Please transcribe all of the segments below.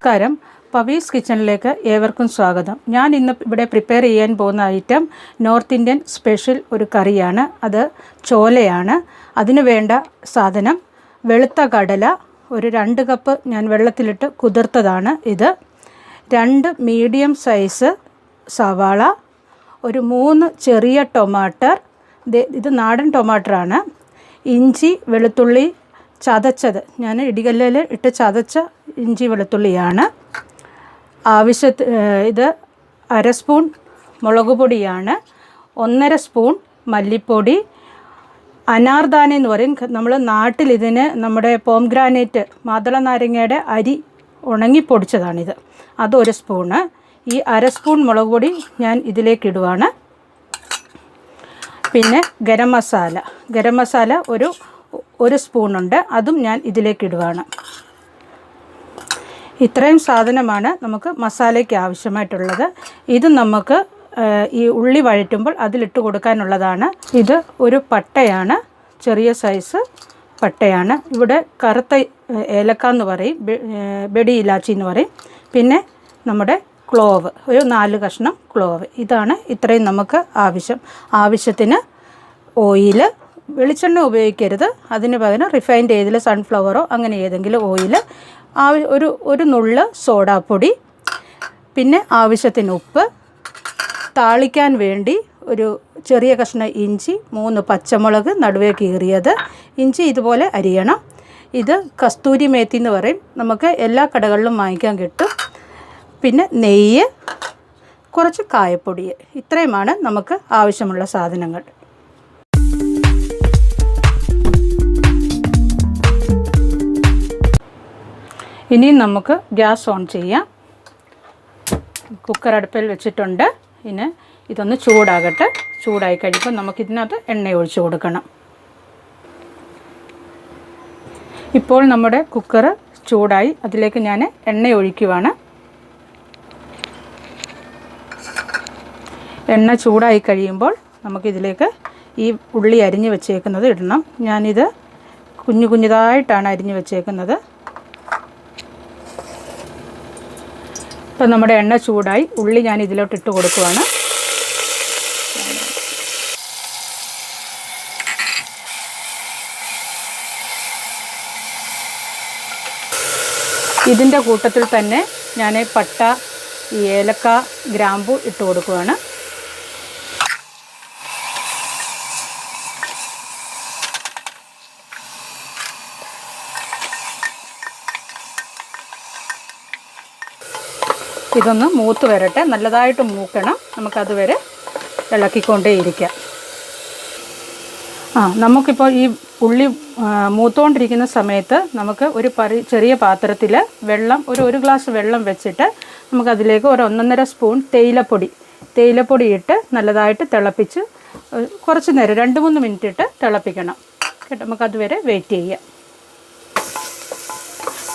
നമസ്കാരം. പവീസ് കിച്ചണിലേക്ക് ഏവർക്കും സ്വാഗതം. ഞാൻ ഇന്ന് ഇവിടെ പ്രിപ്പയർ ചെയ്യാൻ പോകുന്ന ഐറ്റം നോർത്ത് ഇന്ത്യൻ സ്പെഷ്യൽ ഒരു കറിയാണ്. അത് ചോലയാണ്. അതിന് വേണ്ട സാധനം വെളുത്ത കടല ഒരു 2 കപ്പ് ഞാൻ വെള്ളത്തിലിട്ട് കുതിർത്തതാണ് ഇത്. 2 മീഡിയം സൈസ് സവാള, ഒരു 3 ചെറിയ ടൊമാറ്റർ, ഇത് നാടൻ ടൊമാറ്ററാണ്. ഇഞ്ചി വെളുത്തുള്ളി ചതച്ചത്, ഞാൻ ഇടികല്ലിൽ ഇട്ട് ചതച്ച ഇഞ്ചി വെളുത്തുള്ളിയാണ്. ഇത് 1/2 സ്പൂൺ മുളക് പൊടിയാണ്, 1/2 സ്പൂൺ മല്ലിപ്പൊടി, അനാർദാന എന്ന് പറയും നമ്മൾ നാട്ടിൽ ഇതിന്, നമ്മുടെ പോംഗ്രാനൈറ്റ് മാതള നാരങ്ങയുടെ അരി ഉണങ്ങിപ്പൊടിച്ചതാണിത്, അത് 1 സ്പൂണ്. ഈ 1/2 സ്പൂൺ മുളക് പൊടി ഞാൻ ഇതിലേക്ക് ഇടുവാണ്. പിന്നെ ഗരം മസാല ഒരു സ്പൂണുണ്ട്, അതും ഞാൻ ഇതിലേക്ക് ഇടുവാണ്. ഇത്രയും സാധനമാണ് നമുക്ക് മസാലയ്ക്ക് ആവശ്യമായിട്ടുള്ളത്. ഇത് നമുക്ക് ഈ ഉള്ളി വഴറ്റുമ്പോൾ അതിലിട്ട് കൊടുക്കാനുള്ളതാണ്. ഇത് ഒരു പട്ടയാണ്, ചെറിയ സൈസ് പട്ടയാണ്. ഇവിടെ കറുത്ത ഏലക്ക എന്ന് പറയും, ബെടി ഇലാച്ചി എന്ന് പറയും. പിന്നെ നമ്മുടെ ക്ലോവ്, ഒരു 4 കഷ്ണം ക്ലോവ്. ഇതാണ് ഇത്രയും നമുക്ക് ആവശ്യത്തിന് ഓയിൽ. വെളിച്ചെണ്ണ ഉപയോഗിക്കരുത്, അതിന് പകരം റിഫൈൻഡ് ചെയ്തിൽ സൺഫ്ലവറോ അങ്ങനെ ഏതെങ്കിലും ഓയിൽ, ഒരു നുള്ള് സോഡാപ്പൊടി, പിന്നെ ആവശ്യത്തിന് ഉപ്പ്, താളിക്കാൻ വേണ്ടി ഒരു ചെറിയ കഷ്ണം ഇഞ്ചി, 3 പച്ചമുളക് നടുവേ കീറിയത്. ഇഞ്ചി ഇതുപോലെ അരിയണം. ഇത് കസ്തൂരി മേത്തി എന്ന് പറയും, നമുക്ക് എല്ലാ കടകളിലും വാങ്ങിക്കാൻ കിട്ടും. പിന്നെ നെയ്യ്, കുറച്ച് കായപ്പൊടി. ഇത്രയുമാണ് നമുക്ക് ആവശ്യമുള്ള സാധനങ്ങൾ. ഇനി നമുക്ക് ഗ്യാസ് ഓൺ ചെയ്യാം. കുക്കർ അടുപ്പിൽ വെച്ചിട്ടുണ്ട്. ഇനി ഇതൊന്ന് ചൂടാകട്ടെ. ചൂടായി കഴിയുമ്പോൾ നമുക്കിതിനകത്ത് എണ്ണ ഒഴിച്ച് കൊടുക്കണം. ഇപ്പോൾ നമ്മുടെ കുക്കർ ചൂടായി, അതിലേക്ക് ഞാൻ എണ്ണ ഒഴിക്കുവാണ്. എണ്ണ ചൂടായി കഴിയുമ്പോൾ നമുക്കിതിലേക്ക് ഈ ഉള്ളി അരിഞ്ഞ് വെച്ചേക്കുന്നത് ഇടണം. ഞാനിത് കുഞ്ഞുതായിട്ടാണ് അരിഞ്ഞ് വെച്ചേക്കുന്നത്. ഇപ്പം നമ്മുടെ എണ്ണ ചൂടായി, ഉള്ളി ഞാൻ ഇതിലോട്ട് ഇട്ട് കൊടുക്കുവാണ്. ഇതിൻ്റെ കൂട്ടത്തിൽ തന്നെ ഞാൻ പട്ട, ഏലക്ക, ഗ്രാമ്പു ഇട്ട് കൊടുക്കുവാണ്. ഇതൊന്ന് മൂത്ത് വരട്ടെ, നല്ലതായിട്ട് മൂക്കണം. നമുക്കതുവരെ ഇളക്കിക്കൊണ്ടേയിരിക്കാം. നമുക്കിപ്പോൾ ഈ ഉള്ളി മൂത്തുകൊണ്ടിരിക്കുന്ന സമയത്ത് നമുക്ക് ഒരു ചെറിയ പാത്രത്തിൽ വെള്ളം, ഒരു ഗ്ലാസ് വെള്ളം വെച്ചിട്ട് നമുക്കതിലേക്ക് ഒരു 1.5 സ്പൂൺ തേയിലപ്പൊടി ഇട്ട് നല്ലതായിട്ട് തിളപ്പിച്ച് കുറച്ച് നേരം 2-3 മിനിറ്റ് ഇട്ട് തിളപ്പിക്കണം കേട്ടോ. നമുക്കതുവരെ വെയിറ്റ് ചെയ്യാം.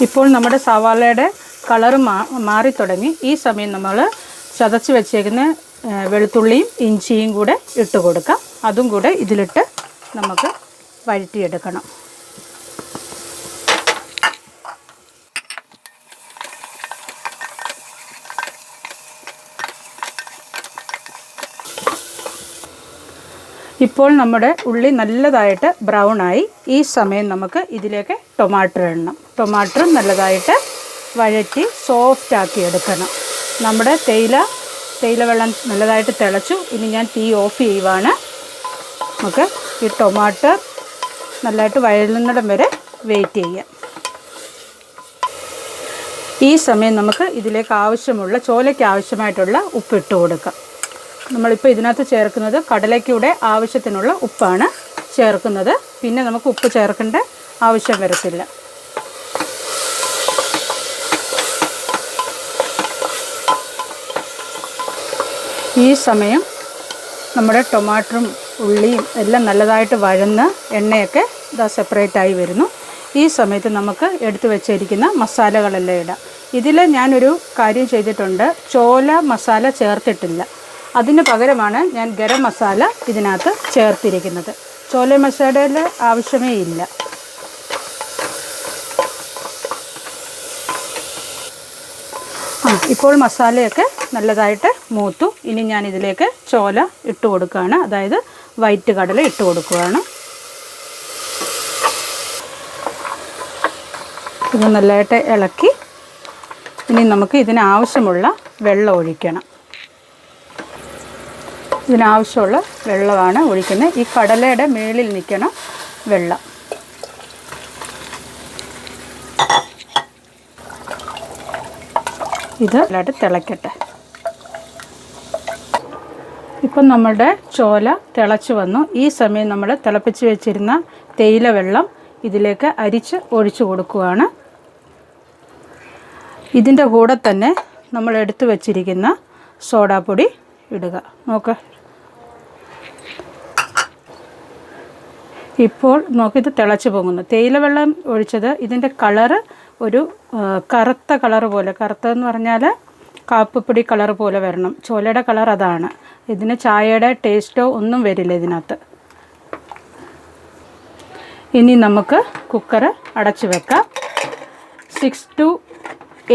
ഇപ്പോൾ നമ്മുടെ സവാളയുടെ കളറ് മാറി തുടങ്ങി. ഈ സമയം നമ്മൾ ചതച്ച് വെച്ചേക്കുന്ന വെളുത്തുള്ളിയും ഇഞ്ചിയും കൂടെ ഇട്ട് കൊടുക്കാം. അതും കൂടെ ഇതിലിട്ട് നമുക്ക് വഴറ്റിയെടുക്കണം. ഇപ്പോൾ നമ്മുടെ ഉള്ളി നല്ലതായിട്ട് ബ്രൗണായി. ഈ സമയം നമുക്ക് ഇതിലേക്ക് ടൊമാറ്റർ ഇടണം. ടൊമാറ്റർ നല്ലതായിട്ട് വഴറ്റി സോഫ്റ്റാക്കി എടുക്കണം. നമ്മുടെ തേയില വെള്ളം നല്ലതായിട്ട് തിളച്ചു. ഇനി ഞാൻ തീ ഓഫ് ചെയ്യുവാണ്. നമുക്ക് ഈ ടൊമാറ്റോ നല്ലതായിട്ട് വഴലുന്നിടം വരെ വെയിറ്റ് ചെയ്യാം. ഈ സമയം നമുക്ക് ഇതിലേക്ക് ചോലയ്ക്ക് ആവശ്യമായിട്ടുള്ള ഉപ്പ് ഇട്ട് കൊടുക്കാം. നമ്മളിപ്പോൾ ഇതിനകത്ത് ചേർക്കുന്നത് കടലയ്ക്കൂടെ ആവശ്യത്തിനുള്ള ഉപ്പാണ് ചേർക്കുന്നത്. പിന്നെ നമുക്ക് ഉപ്പ് ചേർക്കേണ്ട ആവശ്യം വരത്തില്ല. ഈ സമയം നമ്മുടെ ടൊമാറ്ററും ഉള്ളിയും എല്ലാം നല്ലതായിട്ട് വഴന്ന് എണ്ണയൊക്കെ സെപ്പറേറ്റായി വരുന്നു. ഈ സമയത്ത് നമുക്ക് എടുത്തു വെച്ചിരിക്കുന്ന മസാലകളെല്ലാം ഇടാം. ഇതിൽ ഞാനൊരു കാര്യം ചെയ്തിട്ടുണ്ട്, ചോല മസാല ചേർത്തിട്ടില്ല. അതിന് പകരമാണ് ഞാൻ ഗരം മസാല ഇതിനകത്ത് ചേർത്തിരിക്കുന്നത്. ചോല മസാലയുടെ ആവശ്യമേ ഇല്ല. ഇപ്പോൾ മസാലയൊക്കെ നല്ലതായിട്ട് മൂത്തു. ഇനി ഞാൻ ഇതിലേക്ക് ചോല ഇട്ട് കൊടുക്കുകയാണ്, അതായത് വൈറ്റ് കടല ഇട്ട് കൊടുക്കുകയാണ്. ഇത് നല്ലതായിട്ട് ഇളക്കി ഇനി നമുക്ക് ഇതിനാവശ്യമുള്ള വെള്ളം ഒഴിക്കണം. ഇതിനാവശ്യമുള്ള വെള്ളമാണ് ഒഴിക്കുന്നത്. ഈ കടലയുടെ മേളിൽ നിൽക്കണം വെള്ളം. ഇത് നല്ലതായിട്ട് തിളയ്ക്കട്ടെ. ഇപ്പം നമ്മളുടെ ചോല തിളച്ച് വന്നു. ഈ സമയം നമ്മൾ തിളപ്പിച്ച് വെച്ചിരുന്ന തേയില വെള്ളം ഇതിലേക്ക് അരിച്ച് ഒഴിച്ചു കൊടുക്കുകയാണ്. ഇതിൻ്റെ കൂടെ തന്നെ നമ്മൾ എടുത്തു വച്ചിരിക്കുന്ന സോഡാപ്പൊടി ഇടുക. നോക്ക്, ഇപ്പോൾ നോക്കിത് തിളച്ച് പോകുന്നു. തേയില വെള്ളം ഒഴിച്ചത് ഇതിൻ്റെ കളറ് ഒരു കറുത്ത കളറ് പോലെ, കറുത്തതെന്ന് പറഞ്ഞാൽ കാപ്പിപ്പൊടി കളർ പോലെ വരണം. ചോലയുടെ കളർ അതാണ്. ഇതിന് ചായയുടെ ടേസ്റ്റോ ഒന്നും വരില്ല ഇതിനകത്ത്. ഇനി നമുക്ക് കുക്കർ അടച്ചു വെക്കാം. 6 to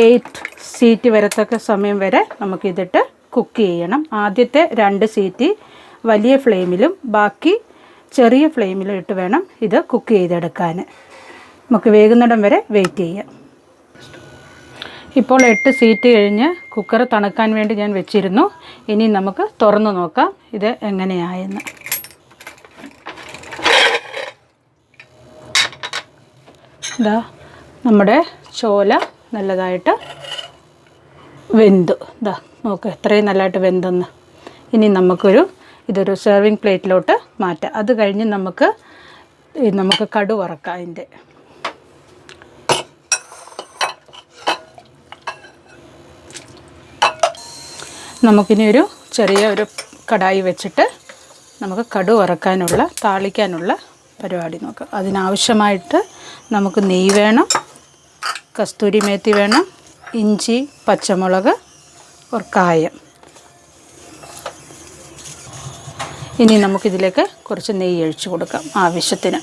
8 സീറ്റ് വരത്തക്ക സമയം വരെ നമുക്കിതിട്ട് കുക്ക് ചെയ്യണം. ആദ്യത്തെ 2 സീറ്റ് വലിയ ഫ്ലെയിമിലും ബാക്കി ചെറിയ ഫ്ലെയിമിലും ഇട്ട് വേണം ഇത് കുക്ക് ചെയ്തെടുക്കാൻ. നമുക്ക് വേകുന്നിടം വരെ വെയിറ്റ് ചെയ്യാം. ഇപ്പോൾ 8 സീറ്റ് കഴിഞ്ഞ് കുക്കർ തണുക്കാൻ വേണ്ടി ഞാൻ വെച്ചിരുന്നു. ഇനി നമുക്ക് തുറന്ന് നോക്കാം ഇത് എങ്ങനെയായെന്ന്. ഇതാ നമ്മുടെ ചോല നല്ലതായിട്ട് വെന്തു. ഇതാ നോക്ക് എത്രയും നല്ലതായിട്ട് വെന്തെന്ന്. ഇനി ഇതൊരു സെർവിങ് പ്ലേറ്റിലോട്ട് മാറ്റാം. അത് കഴിഞ്ഞ് നമുക്ക് കടു വറക്കാം. അതിൻ്റെ നമുക്കിനി ചെറിയ ഒരു കടായി വെച്ചിട്ട് നമുക്ക് കടു വറക്കാനുള്ള താളിക്കാനുള്ള പരിപാടി നോക്കാം. അതിനാവശ്യമായിട്ട് നമുക്ക് നെയ്യ് വേണം, കസ്തൂരി മേത്തി വേണം, ഇഞ്ചി, പച്ചമുളക്, ഒരു കായം. ഇനി നമുക്കിതിലേക്ക് കുറച്ച് നെയ്യ് ഒഴിച്ച് കൊടുക്കാം ആവശ്യത്തിന്.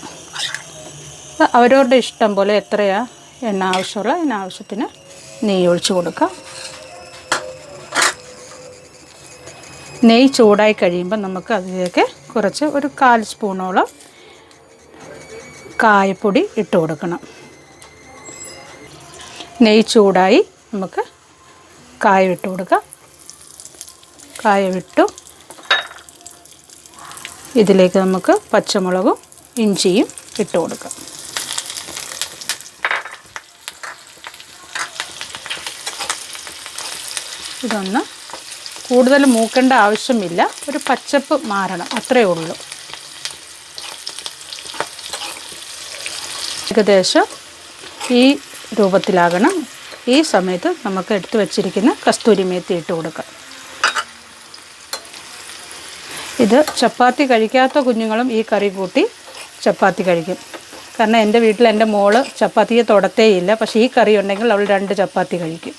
അവരവരുടെ ഇഷ്ടം പോലെ എത്രയാണ് എണ്ണ ആവശ്യമുള്ള അതിനാവശ്യത്തിന് നെയ്യ് ഒഴിച്ച് കൊടുക്കാം. നെയ്യ് ചൂടായി കഴിയുമ്പോൾ നമുക്ക് അതിലേക്ക് കുറച്ച് ഒരു 1/4 സ്പൂണോളം കായപ്പൊടി ഇട്ട് കൊടുക്കണം. നെയ്യ് ചൂടായി നമുക്ക് കായം ഇട്ട് കൊടുക്കാം. കായം ഇട്ടു. ഇതിലേക്ക് നമുക്ക് പച്ചമുളകും ഇഞ്ചിയും ഇട്ട് കൊടുക്കാം. ഇതൊന്ന് കൂടുതൽ മൂക്കേണ്ട ആവശ്യമില്ല, ഒരു പച്ചപ്പ് മാറണം, അത്രയേ ഉള്ളൂ. ഏകദേശം ഈ രൂപത്തിലാകണം. ഈ സമയത്ത് നമുക്ക് എടുത്തു വച്ചിരിക്കുന്ന കസ്തൂരി മേത്തി ഇട്ട് കൊടുക്കാം. ഇത് ചപ്പാത്തി കഴിക്കാത്ത കുഞ്ഞുങ്ങളും ഈ കറി കൂട്ടി ചപ്പാത്തി കഴിക്കും. കാരണം എൻ്റെ വീട്ടിൽ എൻ്റെ മോള് ചപ്പാത്തിയെ തൊടത്തേയില്ല. പക്ഷേ ഈ കറി ഉണ്ടെങ്കിൽ അവൾ 2 ചപ്പാത്തി കഴിക്കും.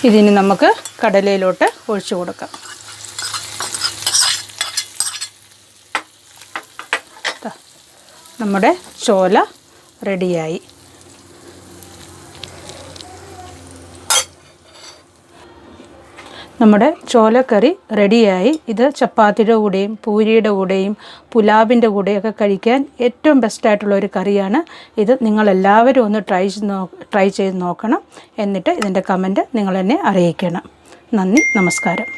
ഇതിനി നമുക്ക് കടലയിലോട്ട് ഒഴിച്ചു കൊടുക്കാം. നമ്മുടെ ചോല റെഡിയായി. നമ്മുടെ ചോലക്കറി റെഡിയായി. ഇത് ചപ്പാത്തിയുടെ കൂടെയും പൂരിയുടെ കൂടെയും പുലാവിൻ്റെ കൂടെയൊക്കെ കഴിക്കാൻ ഏറ്റവും ബെസ്റ്റായിട്ടുള്ള ഒരു കറിയാണ്. ഇത് നിങ്ങളെല്ലാവരും ഒന്ന് ട്രൈ ചെയ്ത് നോക്കണം. എന്നിട്ട് ഇതിൻ്റെ കമൻറ്റ് നിങ്ങൾ എന്നെ അറിയിക്കണം. നന്ദി, നമസ്കാരം.